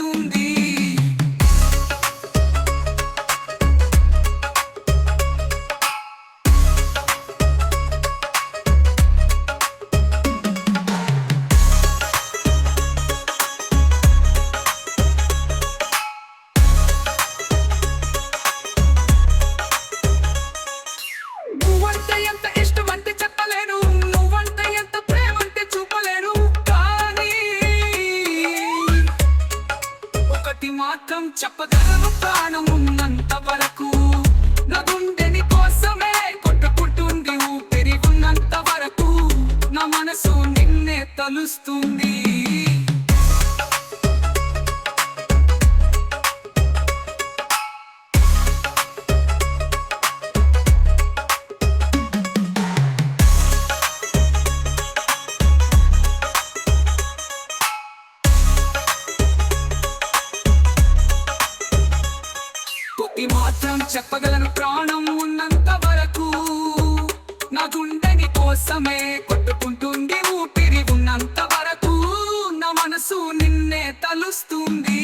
తలుస్తుంది. నువ్వంటే ఎంత ఇష్టమంటే చెప్పలేను, నువ్వంటే ఎంత ప్రేమంటే చూపలేను. కానీ ఒకటి మాత్రం చెప్పగలను, ప్రాణం ఉన్నంత వరకు నా గుండె నీ కోసమే కొట్టుకుంటుంది. ఊపిరి ఉన్నంత వరకు నా మనసు నిన్నే తలుస్తుంది. కొద్ది మాత్రం చెప్పగలను, ప్రాణం ఉన్నంత వరకు నా గుండెని కోసమే కొట్టుకుంటుంది. ఊపిరి ఉన్నంత వరకు నా మనసు నిన్నే తలుస్తుంది.